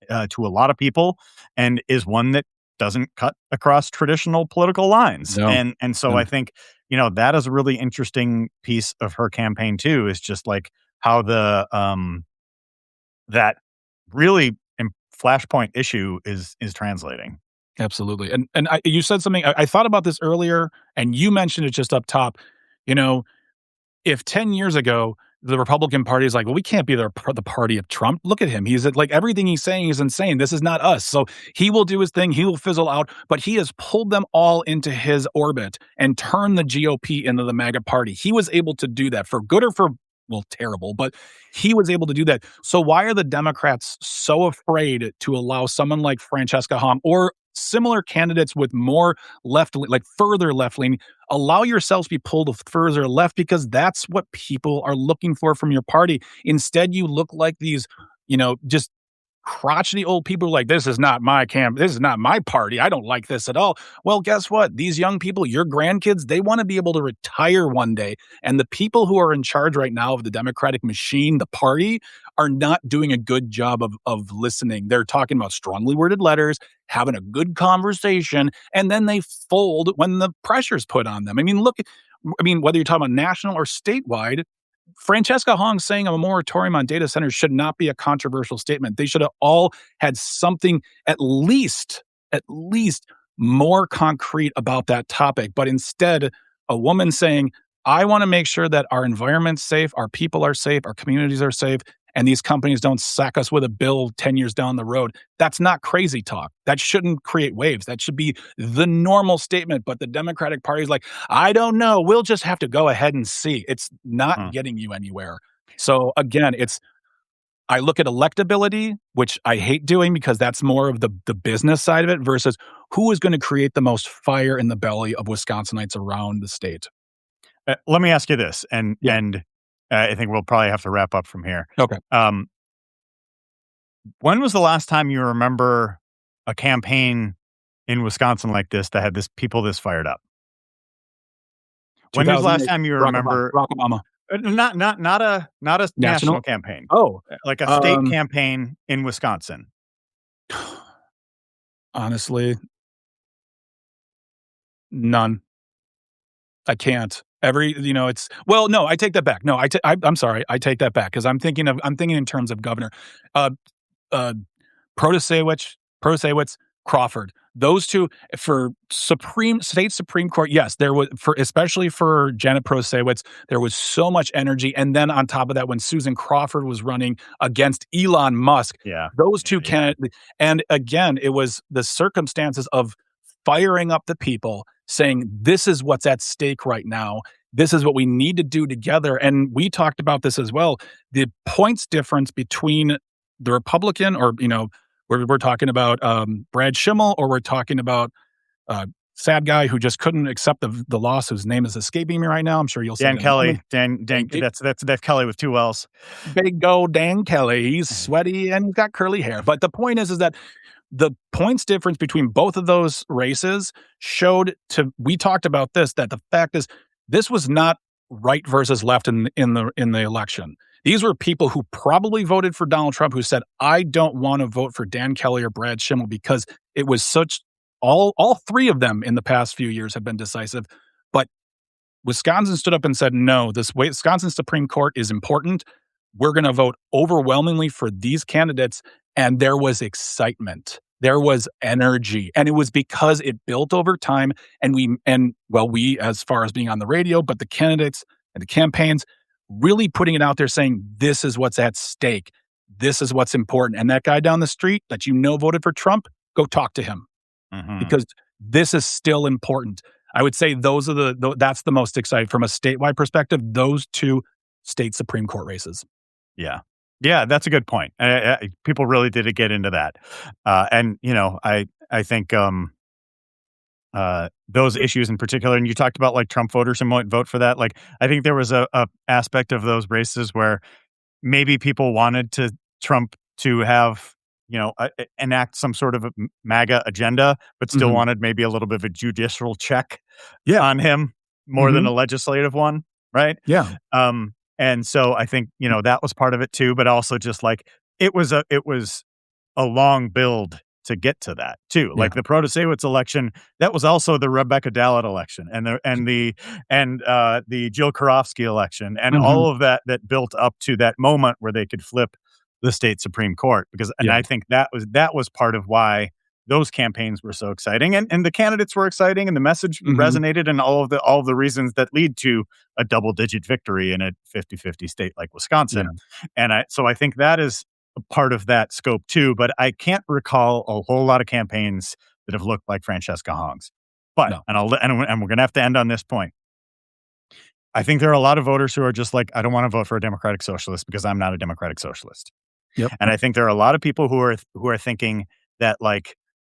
to a lot of people and is one that doesn't cut across traditional political lines. No. And so I No. think, that is a really interesting piece of her campaign too, is just like how that really flashpoint issue is translating. Absolutely. And you said something I thought about this earlier, and you mentioned it just up top. You know, if 10 years ago, the Republican Party is like, "Well, we can't be the party of Trump. Look at him. He's like everything he's saying is insane. This is not us." So he will do his thing. He will fizzle out, but he has pulled them all into his orbit and turned the GOP into the MAGA party. He was able to do that for good or for well, terrible, but he was able to do that. So why are the Democrats so afraid to allow someone like Francesca Hom or similar candidates with more left, like further left leaning, allow yourselves to be pulled further left because that's what people are looking for from your party. Instead, you look like these, just crotchety old people like, this is not my camp. This is not my party. I don't like this at all. Well, guess what? These young people, your grandkids, they want to be able to retire one day. And the people who are in charge right now of the Democratic machine, the party, are not doing a good job of listening. They're talking about strongly worded letters, having a good conversation, and then they fold when the pressure's put on them. Whether you're talking about national or statewide, Francesca Hong saying a moratorium on data centers should not be a controversial statement. They should have all had something at least more concrete about that topic. But instead, a woman saying, I want to make sure that our environment's safe, our people are safe, our communities are safe, and these companies don't sack us with a bill 10 years down the road. That's not crazy talk. That shouldn't create waves. That should be the normal statement. But the Democratic Party is like, I don't know. We'll just have to go ahead and see. It's not Huh. getting you anywhere. So again, I look at electability, which I hate doing because that's more of the business side of it versus who is going to create the most fire in the belly of Wisconsinites around the state. Let me ask you this, Yeah. and I think we'll probably have to wrap up from here. Okay. Um, when was the last time you remember a campaign in Wisconsin like this that had people this fired up? When was the last 2008, time you Barack Obama. remember Barack Obama. not a national National? campaign, Oh, like a state um, campaign in Wisconsin? honestly, none. I can't. It's well, no, I take that back. No, I'm sorry. I take that back because I'm thinking in terms of governor. Uh, uh, Protasewicz, Crawford. Those two for state Supreme Court. Yes, there was especially for Janet Protasewicz, there was so much energy. And then on top of that, when Susan Crawford was running against Elon Musk, Yeah, those two yeah, yeah. and again, it was the circumstances of firing up the people, saying this is what's at stake right now. This is what we need to do together. And we talked about this as well. The points difference between the Republican or, we're talking about Brad Schimmel or we're talking about sad guy who just couldn't accept the loss, whose name is escaping me right now. I'm sure you'll say Dan it in a Kelly, moment. Dan. Big That's Kelly with two L's. old Dan Kelly. He's sweaty and he's got curly hair. But the point is that the points difference between both of those races we talked about this, that the fact is this was not right versus left in the election. These were people who probably voted for Donald Trump who said, "I don't wanna vote for Dan Kelly or Brad Schimmel," because it was such all 3 of them in the past few years have been decisive, but Wisconsin stood up and said, "No, this Wisconsin Supreme Court is important. We're gonna vote overwhelmingly for these candidates," and there was excitement. There was energy, and it was because it built over time, and we as far as being on the radio, but the candidates and the campaigns really putting it out there saying, "This is what's at stake. This is what's important," and that guy down the street that voted for Trump, go talk to him Mhm. because this is still important. I would say those are that's the most exciting from a statewide perspective, those 2 state Supreme Court races. Yeah. Yeah, that's a good point. People really did get into that. And, I think, those issues in particular, and you talked about, like, Trump voters and might vote for that, like, I think there was a aspect of those races where maybe people wanted Trump to have, enact some sort of a MAGA agenda, but still Mhm. wanted maybe a little bit of a judicial check Yeah. on him more than Mhm. a legislative one, right? Yeah. And so I think, that was part of it too, but also just like it was a long build to get to that too. Yeah. Like the Protasiewicz election, that was also the Rebecca Dallett election and the Jill Karofsky election and Mhm. all of that built up to that moment where they could flip the state Supreme Court and Yeah. I think that was part of why those campaigns were so exciting and the candidates were exciting and the message Mhm. resonated and all of the reasons that lead to a double digit victory in a 50-50 state like Yeah. Wisconsin. So I think that is a part of that scope too, but I can't recall a whole lot of campaigns that have looked like Francesca Hong's. But No. and we're gonna have to end on this point. I think there are a lot of voters who are just like, I don't want to vote for a Democratic Socialist because I'm not a Democratic Socialist. Yep. And I think there are a lot of people who are thinking that like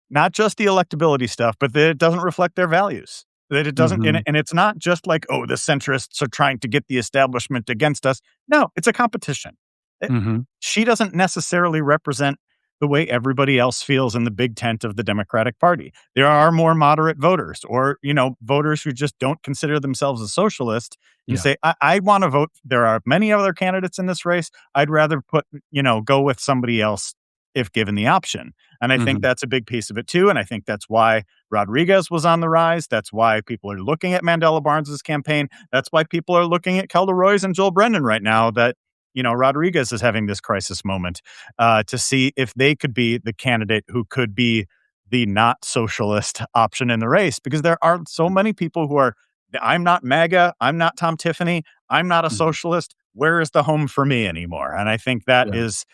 not just the electability stuff, but that it doesn't reflect their values. That it doesn't, and Mhm. and it's not just like, oh, the centrists are trying to get the establishment against us. No, it's a competition. It- Mhm. she doesn't necessarily represent the way everybody else feels in the big tent of the Democratic Party. There are more moderate voters or, voters who just don't consider themselves a socialist and Yeah. say, I want to vote. There are many other candidates in this race. I'd rather go with somebody else if given the option. And I think Mhm. that's a big piece of it too. And I think that's why Rodriguez was on the rise. That's why people are looking at Mandela Barnes's campaign. That's why people are looking at Kelda Roy's and Joel Brennan right now that, Rodriguez is having this crisis moment to see if they could be the candidate who could be the not socialist option in the race because there are so many people who are, I'm not MAGA, I'm not Tom Tiffany, I'm not a Mhm. socialist. Where is the home for me anymore? And I think that Yeah. is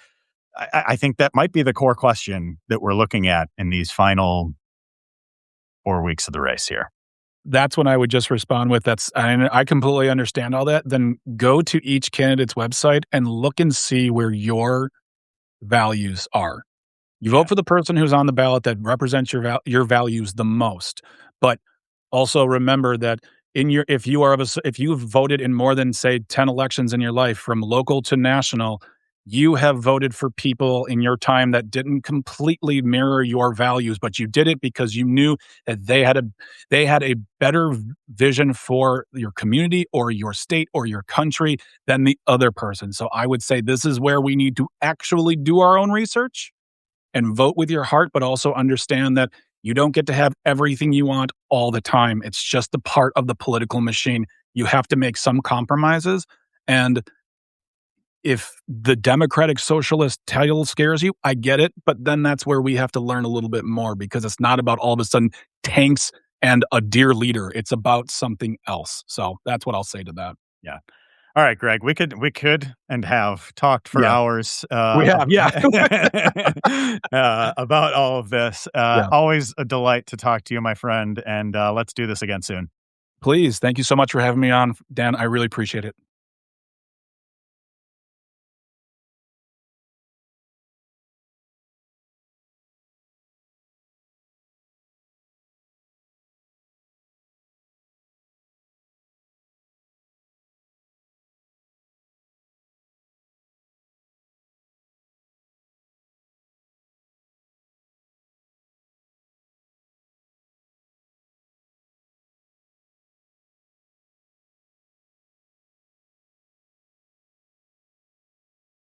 I think that might be the core question that we're looking at in these final 4 weeks of the race here. That's when I would just respond with, "That's I completely understand all that." Then go to each candidate's website and look and see where your values are. You vote Yeah. for the person who's on the ballot that represents your values the most, but also remember that if you've voted in more than, say, 10 elections in your life from local to national, you have voted for people in your time that didn't completely mirror your values, but you did it because you knew that they had a better vision for your community or your state or your country than the other person. So I would say this is where we need to actually do our own research and vote with your heart, but also understand that you don't get to have everything you want all the time. It's just a part of the political machine. You have to make some compromises. And if the Democratic Socialist title scares you, I get it. But then that's where we have to learn a little bit more because it's not about all of a sudden tanks and a dear leader. It's about something else. So that's what I'll say to that. Yeah. All right, Greg, we could and have talked for Yeah, hours we have. Yeah. about all of this. Yeah. Always a delight to talk to you, my friend, and let's do this again soon. Please. Thank you so much for having me on, Dan. I really appreciate it.